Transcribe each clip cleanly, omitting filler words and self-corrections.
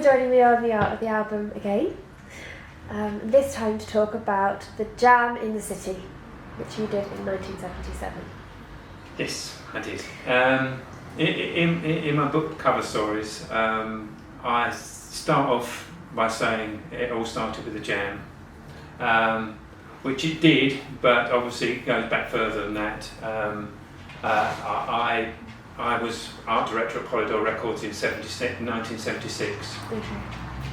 for joining me on the Art of the Album again. This time to talk about the Jam in the City, which you did in 1977. Yes, I did. In my book Cover Stories, I start off by saying it all started with the Jam, which it did, but obviously it goes back further than that. I was art director at Polydor Records in 1976,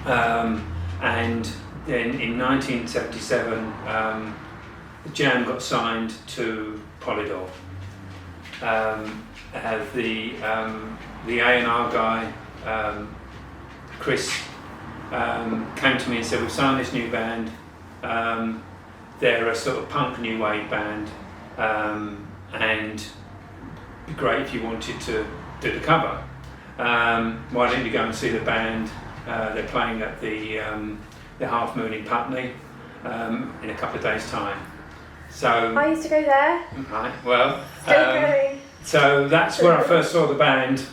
and then in 1977 the Jam got signed to Polydor. The A&R guy, Chris, came to me and said, we've signed this new band, they're a sort of punk new wave band, and it'd be great if you wanted to do the cover. Why don't you go and see the band? They're playing at the Half Moon in Putney in a couple of days' time. So I used to go there. Right, well, Still going. so that's where I first saw the band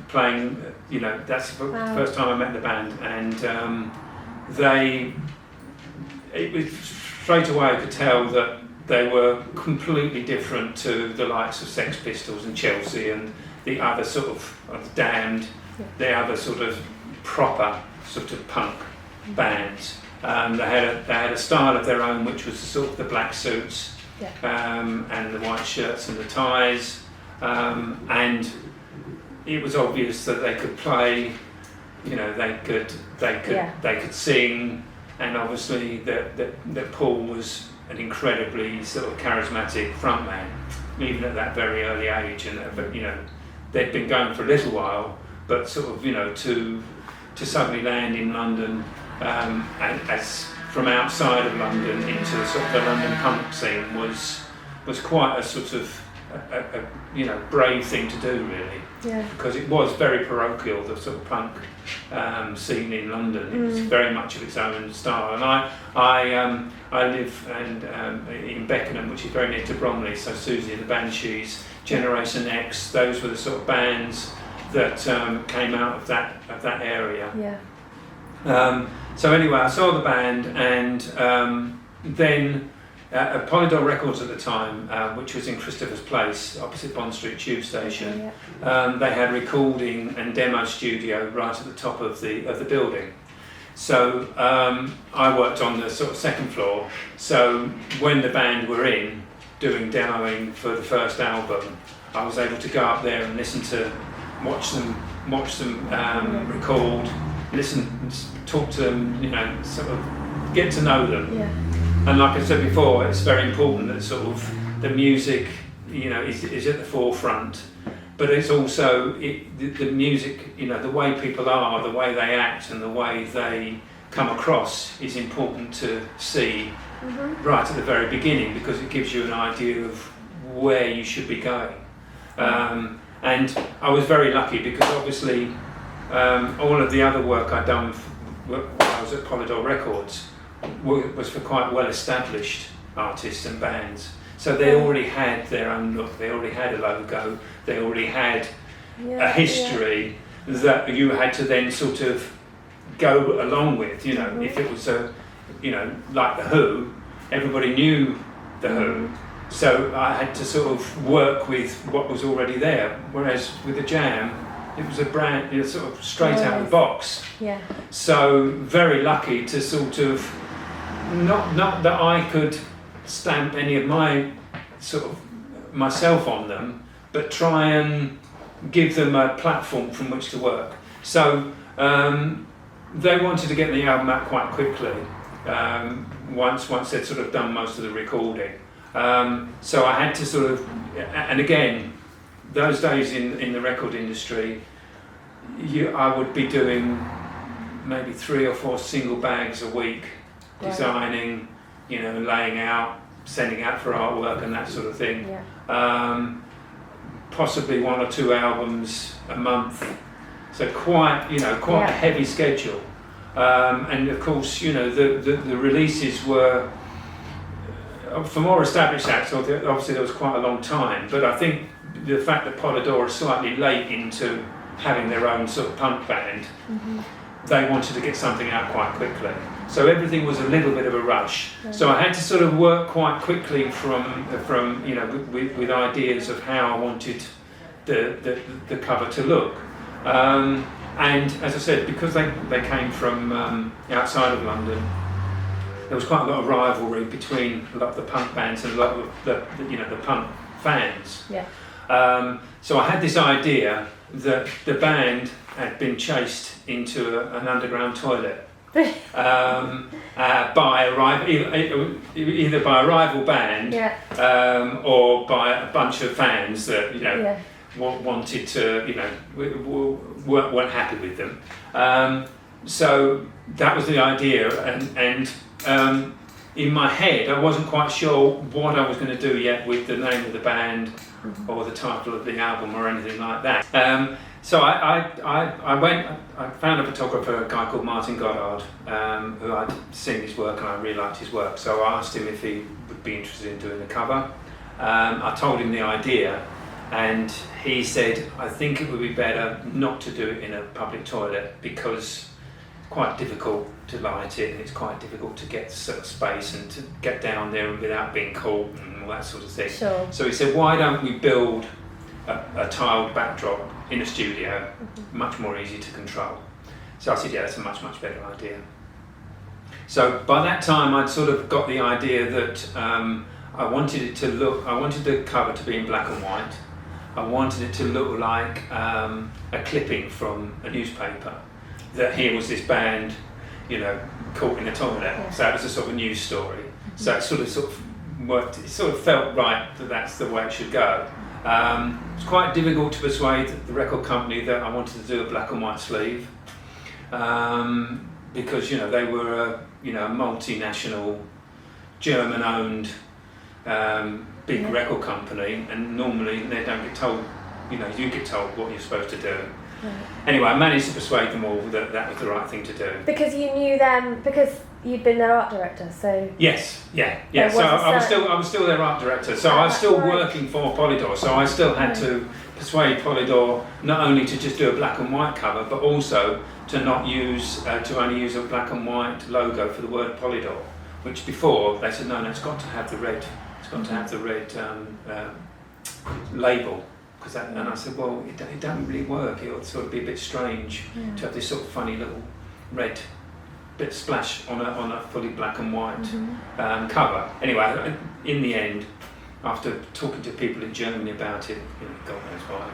playing. You know, that's the first time I met the band, and it was straight away I could tell that they were completely different to the likes of Sex Pistols and Chelsea and the other sort of Damned, the other sort of proper sort of punk bands. They had a style of their own, which was sort of the black suits, and the white shirts and the ties, and it was obvious that they could play. You know, they could sing, and obviously that Paul was an incredibly sort of charismatic frontman, even at that very early age, and you know, they'd been going for a little while, but sort of, you know, to suddenly land in London, and as from outside of London into sort of the London punk scene was quite a sort of a you know, brave thing to do, really, because it was very parochial, the sort of punk scene in London. It was very much of its own style, and I live in Beckenham, which is very near to Bromley, so Susie and the Banshees, Generation X, those were the sort of bands that came out of that area. So anyway, I saw the band, and then at Polydor Records at the time, which was in Christopher's Place, opposite Bond Street Tube Station, they had recording and demo studio right at the top of the building. So I worked on the sort of second floor. So when the band were in doing demoing for the first album, I was able to go up there and watch them record, listen, talk to them, you know, sort of get to know them. And like I said before, it's very important that sort of the music, you know, is at the forefront, but it's also the music, you know, the way people are, the way they act, and the way they come across is important to see right at the very beginning, because it gives you an idea of where you should be going. And I was very lucky, because obviously all of the other work I'd done when I was at Polydor Records was for quite well-established artists and bands. So they already had their own look, they already had a logo, they already had a history that you had to then sort of go along with. You know, if it was you know, like The Who, everybody knew The Who, so I had to sort of work with what was already there. Whereas with the Jam, it was a brand, you know, sort of straight out of the box. So very lucky to sort of, not that I could stamp any of my sort of myself on them, but try and give them a platform from which to work. So they wanted to get the album out quite quickly, once they'd sort of done most of the recording. So I had to sort of, and again, those days in the record industry, I would be doing maybe 3 or 4 single bags a week, designing, you know, laying out, sending out for artwork and that sort of thing. Possibly 1 or 2 albums a month. So quite a heavy schedule. And of course, you know, the releases were for more established acts. Obviously, there was quite a long time, but I think the fact that Polydor are slightly late into having their own sort of punk band they wanted to get something out quite quickly. So everything was a little bit of a rush. So I had to sort of work quite quickly from with ideas of how I wanted the cover to look. And as I said, because they came from outside of London, there was quite a lot of rivalry between a lot of the punk bands and a lot of the punk fans. Yeah. So I had this idea that the band had been chased into an underground toilet by either by a rival band or by a bunch of fans that wanted to weren't happy with them. So that was the idea, and in my head I wasn't quite sure what I was going to do yet with the name of the band or the title of the album or anything like that. So I found a photographer, a guy called Martin Goddard, who I'd seen his work and I really liked his work. So I asked him if he would be interested in doing the cover. I told him the idea, and he said, I think it would be better not to do it in a public toilet because it's quite difficult to light it and it's quite difficult to get sort of space and to get down there without being caught and all that sort of thing. Sure. So he said, why don't we build a tiled backdrop in a studio, much more easy to control. So I said, yeah, that's a much, much better idea. So by that time I'd sort of got the idea that I wanted the cover to be in black and white. I wanted it to look like a clipping from a newspaper, that here was this band, caught in a toilet. Yeah. So it was a sort of a news story. So it sort of worked, it sort of felt right that that's the way it should go. It was quite difficult to persuade the record company that I wanted to do a black and white sleeve, because they were a multinational, German-owned big record company, and normally they don't get told. You get told what you're supposed to do. Right. Anyway, I managed to persuade them all that that was the right thing to do. Because you knew them, because you'd been their art director, so... Yes, yeah. So I was still their art director, so I was still working for Polydor, so I still had to persuade Polydor not only to just do a black and white cover, but also to not use, to only use a black and white logo for the word Polydor, which before they said, no, it's got to have the red, label. And I said, well, it don't really work. It'll sort of be a bit strange to have this sort of funny little red bit splash on a fully black and white cover. Anyway, in the end, after talking to people in Germany about it, God knows why.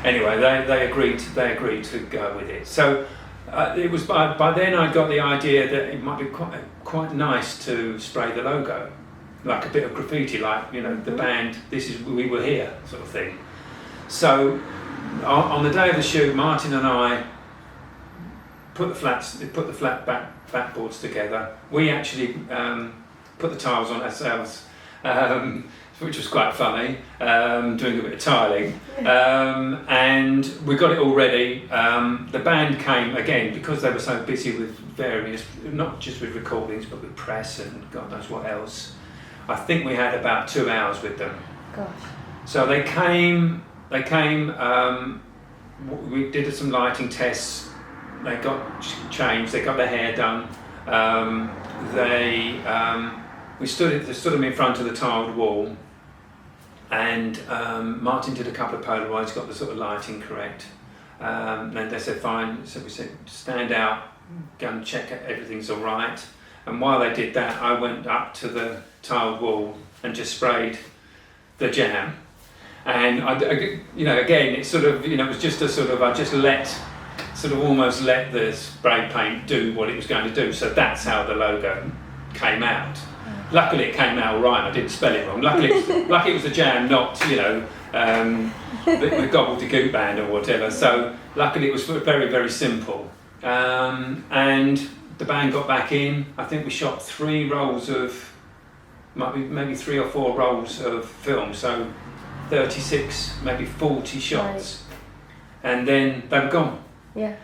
Anyway, they agreed to go with it. So it was by then I got the idea that it might be quite nice to spray the logo, like a bit of graffiti, like the band. We were here, sort of thing. So on the day of the shoot, Martin and I put the flat backboards together. We actually put the tiles on ourselves, which was quite funny, doing a bit of tiling. And we got it all ready. The band came again because they were so busy with various, not just with recordings, but with press and God knows what else. I think we had about 2 hours with them. Gosh. So they came. We did some lighting tests. They got changed. They got their hair done. We stood them in front of the tiled wall, and Martin did a couple of Polaroids, got the sort of lighting correct. And they said fine. So we said stand out, go and check everything's all right. And while they did that, I went up to the tiled wall and just sprayed the jam. And again, it's sort of, it was just a sort of, I just almost let the spray paint do what it was going to do. So that's how the logo came out. Luckily, it came out all right. I didn't spell it wrong. Luckily, it was a jam, not the gobbledygook band or whatever. So luckily, it was very, very simple. And the band got back in. I think we shot 3 rolls of, maybe 3 or 4 rolls of film. So 36, maybe 40 shots, and then they were gone. Yeah.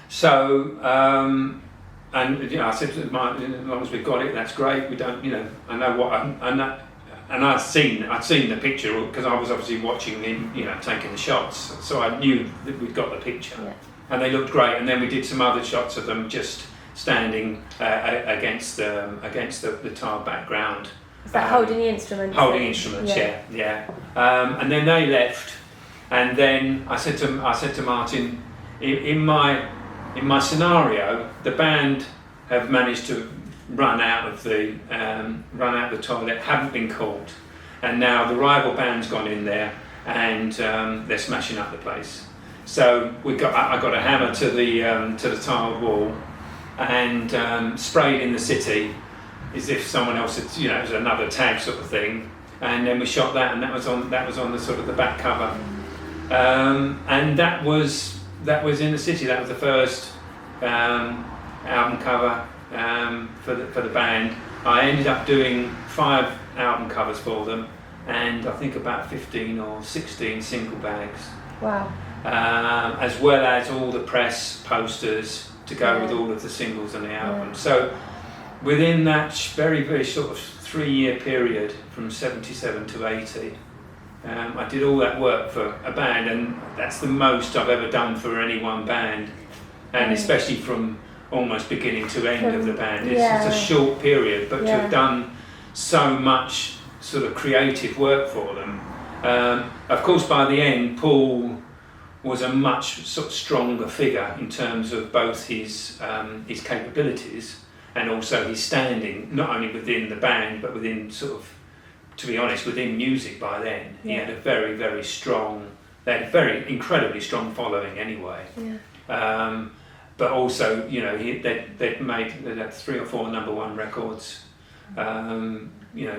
So, I said to Martin, as long as we've got it, that's great. We don't, I know what, and I'd seen the picture because I was obviously watching him, taking the shots, so I knew that we'd got the picture. Yeah. and they looked great. And then we did some other shots of them just standing against the tiled background. Is that holding the instruments? Holding instruments, yeah. And then they left, and then I said to Martin, in my scenario, the band have managed to run out of the toilet, haven't been caught, and now the rival band's gone in there, and they're smashing up the place. So I got a hammer to the tiled wall, and sprayed in the city, as if someone else had, it was another tag sort of thing, and then we shot that, and that was on the sort of the back cover, and that was in the city. That was the first album cover for the band. I ended up doing 5 album covers for them, and I think about 15 or 16 single bags. Wow. As well as all the press posters to go with all of the singles on the album. Yeah. So within that very, very sort of 3-year period from 77 to 80, I did all that work for a band, and that's the most I've ever done for any one band, and especially from almost beginning to end of the band. It's just a short period, but to have done so much sort of creative work for them. Of course, by the end, Paul was a much sort of stronger figure in terms of both his capabilities and also his standing, not only within the band, but within sort of, to be honest, within music by then. He had a very, very strong, they had a very incredibly strong following anyway. Yeah. But also, they'd had 3 or 4 #1 records, a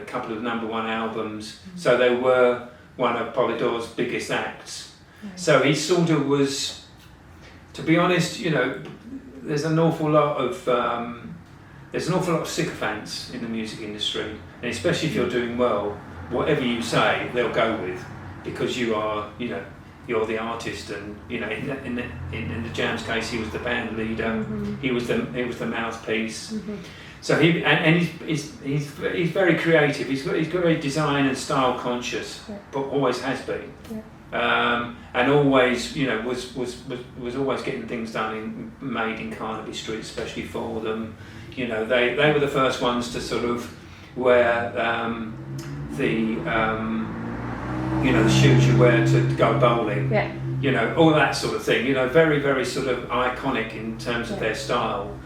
couple of #1 albums. So they were one of Polydor's biggest acts. So he sort of was, to be honest, there's an awful lot of sycophants in the music industry, and especially if you're doing well, whatever you say, they'll go with, because you are, you're the artist, and in the Jam's case, he was the band leader. Mm-hmm. He was the mouthpiece. Mm-hmm. So he's very creative. He's very design and style conscious, but always has been. Yeah. And always, was always getting things done made in Carnaby Street, especially for them. They were the first ones to sort of wear the shoes you wear to go bowling. Yeah. All that sort of thing. Very, very sort of iconic in terms of their style,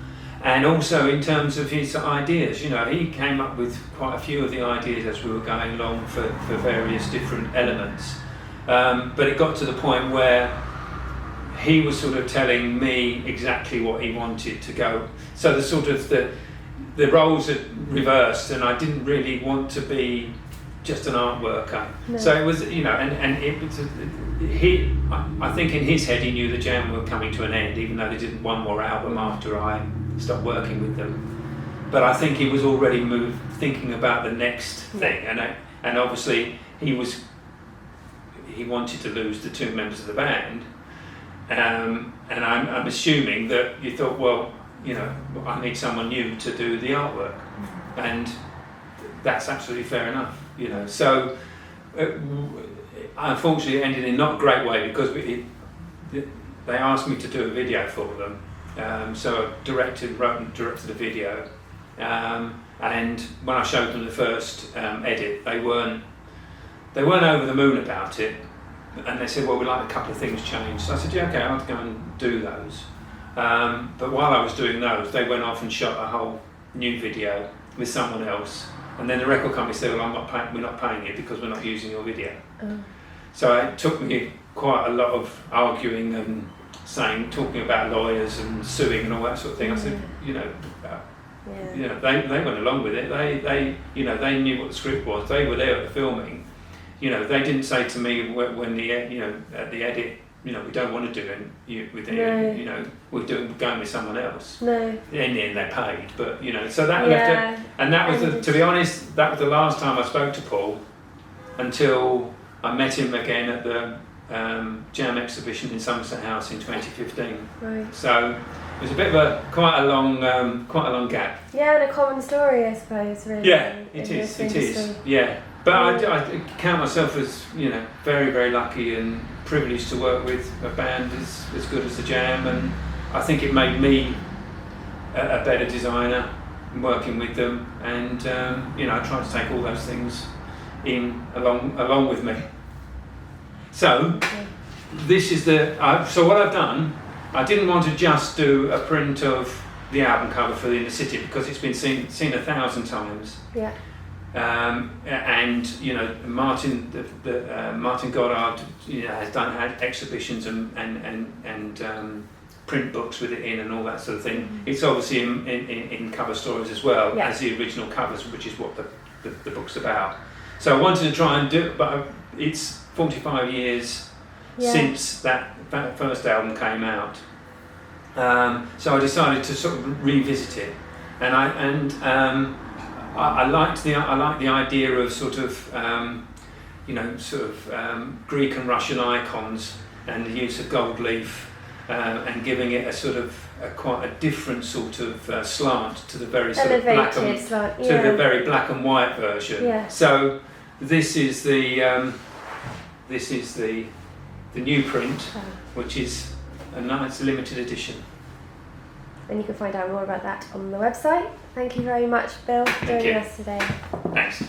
and also in terms of his ideas. He came up with quite a few of the ideas as we were going along for various different elements. But it got to the point where he was sort of telling me exactly what he wanted to go. So the roles had reversed, and I didn't really want to be just an art worker. No. So it was, and it was, I think in his head he knew the Jam were coming to an end, even though they did one more album after I stopped working with them. But I think he was already thinking about the next thing, and obviously he wanted to lose the 2 members of the band, and I'm assuming that you thought, well, I need someone new to do the artwork, and that's absolutely fair enough, So unfortunately, it ended in not a great way, because they asked me to do a video for them, so I wrote and directed a video, and when I showed them the first edit, they weren't over the moon about it, and they said, well, we'd like a couple of things changed. So I said, yeah, okay, I'll have to go and do those. But while I was doing those, they went off and shot a whole new video with someone else, and then the record company said, well, we're not paying you because we're not using your video. So it took me quite a lot of arguing and talking about lawyers and suing and all that sort of thing. I said, they went along with it. They knew what the script was. They were there at the filming. They didn't say to me when at the edit, we don't want to do it with anyone. We're going with someone else. No. In the end, they paid, but so that left it. And that was, to be honest, that was the last time I spoke to Paul, until I met him again at the Jam exhibition in Somerset House in 2015. Right. So it was a bit of quite a long gap. Yeah, and a common story, I suppose. Really. Yeah, it is. Yeah. But I count myself as, you know, very, very lucky and privileged to work with a band as good as the Jam, and I think it made me a better designer working with them, and you know, I try to take all those things in along with me. So this is so what I've done. I didn't want to just do a print of the album cover for the Inner City because it's been seen 1,000 times. Yeah. And you know, Martin Goddard, you know, has had exhibitions and print books with it in and all that sort of thing. Mm-hmm. It's obviously in cover stories as well as the original covers, which is what the book's about. So I wanted to try and do it, but it's 45 years since that first album came out. So I decided to sort of revisit it, and I liked the idea of sort of you know, sort of Greek and Russian icons and the use of gold leaf. And giving it a sort of quite a different sort of slant to the very sort of black and white version. Yeah. So this is the new print, which is a nice limited edition. And you can find out more about that on the website. Thank you very much, Bill, for joining us today. Thanks.